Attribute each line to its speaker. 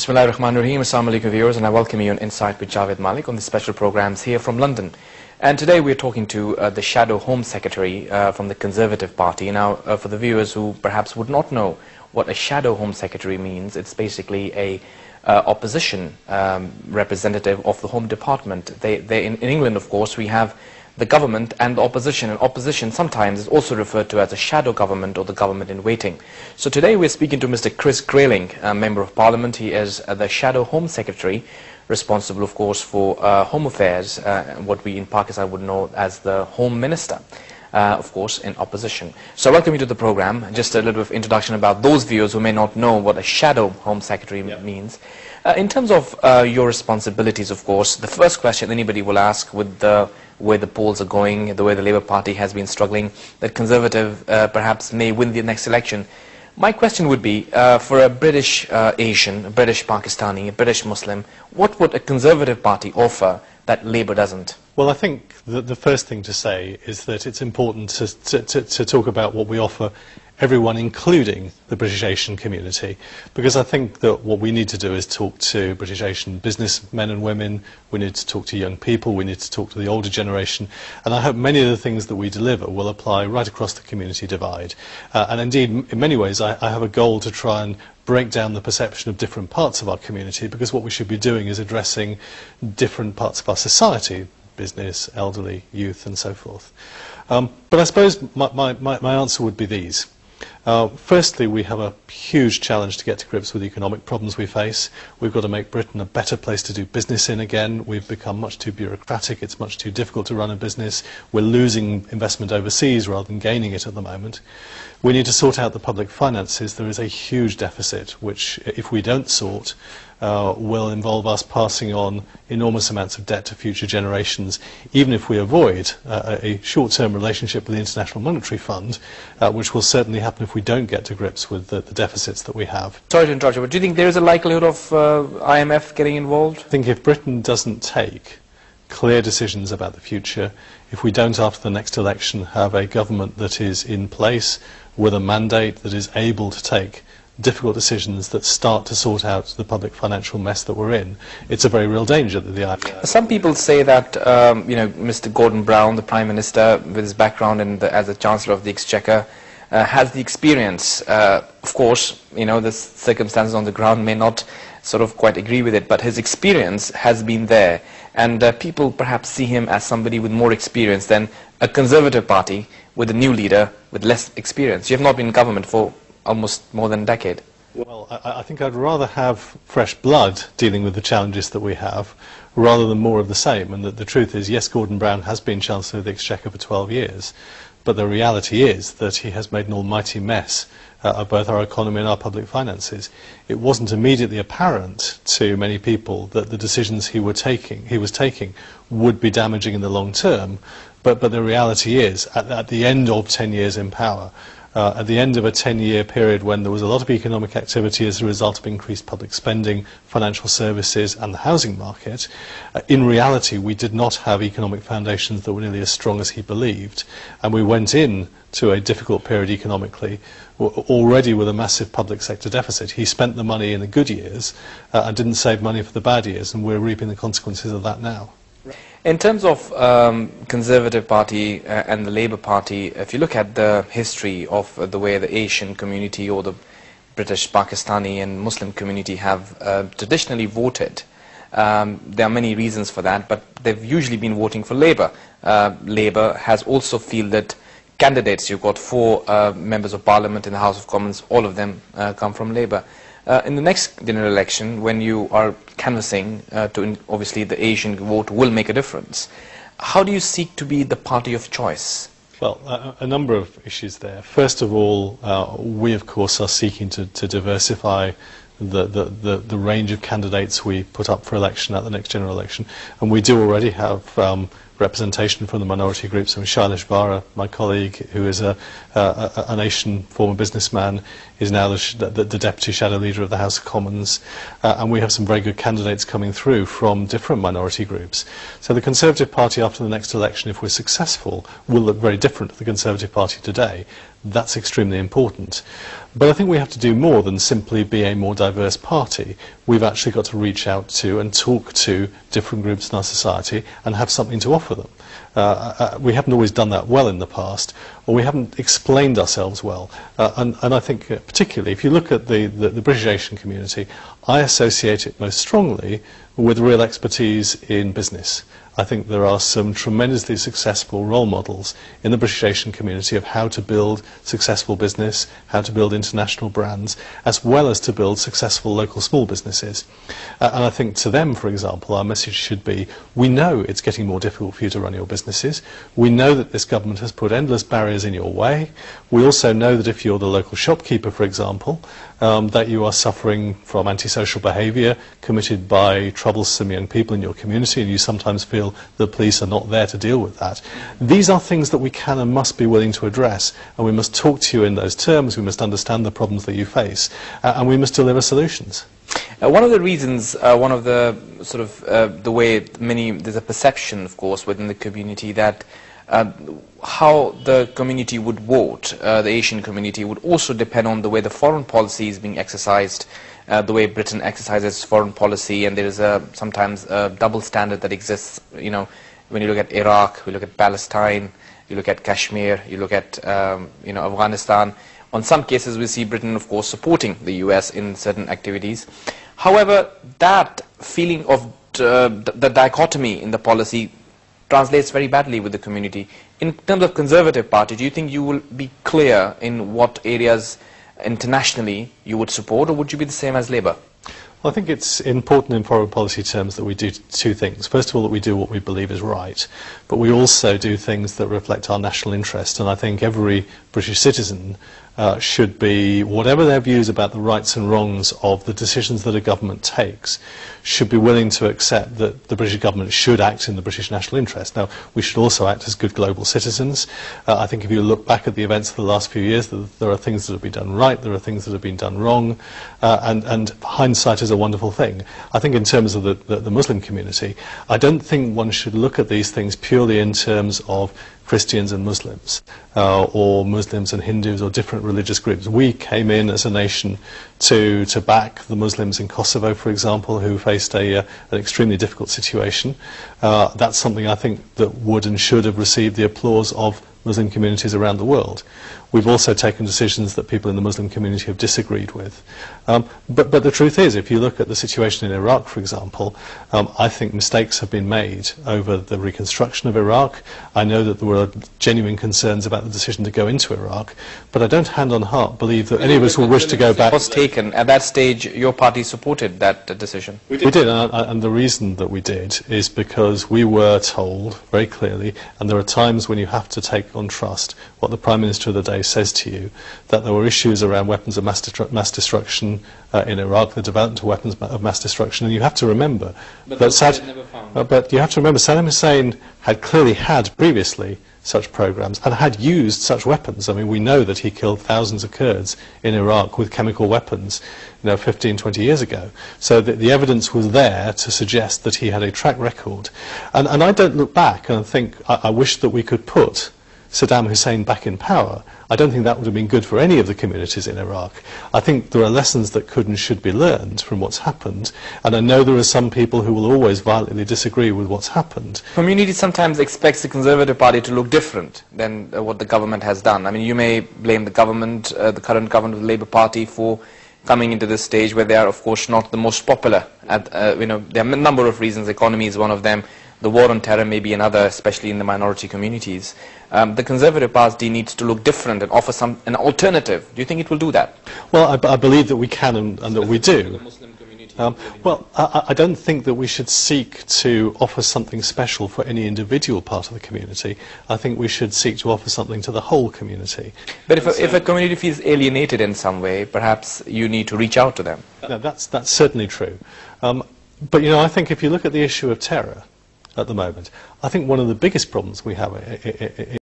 Speaker 1: Bismillahirrahmanirrahim. Assalamu alaikum viewers, and I welcome you on Insight with Javed Malik on the special programs here from London. And today we're talking to the Shadow Home Secretary from the Conservative Party. Now, for the viewers who perhaps would not know what a Shadow Home Secretary means, it's basically a opposition representative of the Home Department. In England, of course, we have the government and the opposition, and opposition sometimes is also referred to as a shadow government or the government in waiting. So today we're speaking to Mr. Chris Grayling, Member of Parliament. He is the Shadow Home Secretary, responsible of course for home affairs, what we in Pakistan would know as the Home Minister, of course in opposition. So welcome you to the program. Just a little bit of introduction about those viewers who may not know what a Shadow Home Secretary means. In terms of your responsibilities, of course, the first question anybody will ask with the way the polls are going, the way the Labour Party has been struggling, that Conservative perhaps may win the next election. My question would be, for a British Asian, a British Pakistani, a British Muslim, what would a Conservative Party offer that Labour doesn't?
Speaker 2: Well, I think the first thing to say is that it's important to talk about what we offer everyone, including the British Asian community, because I think that what we need to do is talk to British Asian businessmen and women, we need to talk to young people, we need to talk to the older generation, and I hope many of the things that we deliver will apply right across the community divide. And indeed, in many ways, I have a goal to try and break down the perception of different parts of our community, because what we should be doing is addressing different parts of our society, business, elderly, youth, and so forth. But I suppose my answer would be these. Firstly, we have a huge challenge to get to grips with the economic problems we face. We've got to make Britain a better place to do business in again. We've become much too bureaucratic. It's much too difficult to run a business. We're losing investment overseas rather than gaining it at the moment. We need to sort out the public finances. There is a huge deficit, which, if we don't sort, will involve us passing on enormous amounts of debt to future generations, even if we avoid a short-term relationship with the International Monetary Fund, which will certainly happen if we don't get to grips with the deficits that we have.
Speaker 1: Sorry to interrupt you, but do you think there is a likelihood of IMF getting involved?
Speaker 2: I think if Britain doesn't take clear decisions about the future, if we don't after the next election have a government that is in place with a mandate that is able to take difficult decisions that start to sort out the public financial mess that we're in, it's a very real danger that the IMF...
Speaker 1: Some people say that Mr. Gordon Brown, the Prime Minister, with his background as a Chancellor of the Exchequer, has the experience. Of course, the circumstances on the ground may not sort of quite agree with it, but his experience has been there, and people perhaps see him as somebody with more experience than a Conservative Party with a new leader with less experience. You have not been in government for almost more than a decade.
Speaker 2: Well, I think I'd rather have fresh blood dealing with the challenges that we have rather than more of the same. And the truth is, yes, Gordon Brown has been Chancellor of the Exchequer for 12 years, but the reality is that he has made an almighty mess of both our economy and our public finances. It wasn't immediately apparent to many people that the decisions he was taking would be damaging in the long term, but the reality is, at the end of 10 years in power, at the end of a 10-year period when there was a lot of economic activity as a result of increased public spending, financial services and the housing market, in reality we did not have economic foundations that were nearly as strong as he believed, and we went in to a difficult period economically already with a massive public sector deficit. He spent the money in the good years and didn't save money for the bad years, and we're reaping the consequences of that now.
Speaker 1: In terms of Conservative Party and the Labour Party, if you look at the history of the way the Asian community or the British, Pakistani and Muslim community have traditionally voted, there are many reasons for that, but they've usually been voting for Labour. Labour has also fielded candidates. You've got 4 members of Parliament in the House of Commons, all of them come from Labour. In the next general election, when you are canvassing, obviously the Asian vote will make a difference. How do you seek to be the party of choice?
Speaker 2: Well, a number of issues there. First of all, we of course are seeking to diversify the range of candidates we put up for election at the next general election, and we do already have representation from the minority groups. And Shailesh Vara, my colleague, who is an Asian former businessman, is now the Deputy Shadow Leader of the House of Commons, and we have some very good candidates coming through from different minority groups. So the Conservative Party after the next election, if we're successful, will look very different to the Conservative Party today. That's extremely important. But I think we have to do more than simply be a more diverse party. We've actually got to reach out to and talk to different groups in our society and have something to offer them. We haven't always done that well in the past, or we haven't explained ourselves well. And I think particularly, if you look at the British Asian community, I associate it most strongly with real expertise in business. I think there are some tremendously successful role models in the British Asian community of how to build successful business, how to build international brands, as well as to build successful local small businesses. And I think to them, for example, our message should be, we know it's getting more difficult for you to run your businesses. We know that this government has put endless barriers in your way. We also know that if you're the local shopkeeper, for example, that you are suffering from antisocial behaviour committed by troublesome young people in your community, and you sometimes feel the police are not there to deal with that. These are things that we can and must be willing to address, and we must talk to you in those terms, we must understand the problems that you face, and we must deliver solutions.
Speaker 1: One of the reasons, one of the sort of the way there's a perception, of course, within the community that how the community would vote, the Asian community, would also depend on the way the foreign policy is being exercised, the way Britain exercises foreign policy, and there is sometimes a double standard that exists. You know, when you look at Iraq, we look at Palestine, you look at Kashmir, you look at Afghanistan. On some cases, we see Britain, of course, supporting the US in certain activities. However, that feeling of the dichotomy in the policy translates very badly with the community. In terms of Conservative Party, do you think you will be clear in what areas internationally you would support, or would you be the same as Labour?
Speaker 2: Well, I think it's important in foreign policy terms that we do two things. First of all, that we do what we believe is right, but we also do things that reflect our national interest. And I think every British citizen should be, whatever their views about the rights and wrongs of the decisions that a government takes, should be willing to accept that the British government should act in the British national interest. Now, we should also act as good global citizens. I think if you look back at the events of the last few years, there are things that have been done right, there are things that have been done wrong, and hindsight is a wonderful thing. I think in terms of the Muslim community, I don't think one should look at these things purely in terms of Christians and Muslims, or Muslims and Hindus, or different religious groups. We came in as a nation to back the Muslims in Kosovo, for example, who faced an extremely difficult situation. That's something I think that would and should have received the applause of Muslim communities around the world. We've also taken decisions that people in the Muslim community have disagreed with. But the truth is, if you look at the situation in Iraq, for example, I think mistakes have been made over the reconstruction of Iraq. I know that there were genuine concerns about the decision to go into Iraq, but I don't hand on heart believe that any of us will wish to go back.
Speaker 1: Was taken at that stage, your party supported that decision?
Speaker 2: We did, and the reason that we did is because we were told very clearly, and there are times when you have to take on trust what the Prime Minister of the day says to you, that there were issues around weapons of mass destruction in Iraq, the development of weapons of mass destruction, and you have to remember Saddam Hussein had clearly had previously such programs and had used such weapons. I mean, we know that he killed thousands of Kurds in Iraq with chemical weapons, 15, 20 years ago. So the evidence was there to suggest that he had a track record. And I don't look back and think, I wish that we could put Saddam Hussein back in power. I don't think that would have been good for any of the communities in Iraq. I think there are lessons that could and should be learned from what's happened, and I know there are some people who will always violently disagree with what's happened.
Speaker 1: Community sometimes expects the Conservative Party to look different than what the government has done. I mean, you may blame the government, the current government of the Labour Party, for coming into this stage where they are, of course, not the most popular. There are a number of reasons. Economy is one of them. The war on terror may be another, especially in the minority communities. The Conservative Party needs to look different and offer an alternative. Do you think it will do that?
Speaker 2: Well, I believe that we can and that we do. Well, I don't think that we should seek to offer something special for any individual part of the community. I think we should seek to offer something to the whole community.
Speaker 1: But if a community feels alienated in some way, perhaps you need to reach out to them.
Speaker 2: No, that's certainly true. But, I think if you look at the issue of terror at the moment, I think one of the biggest problems we have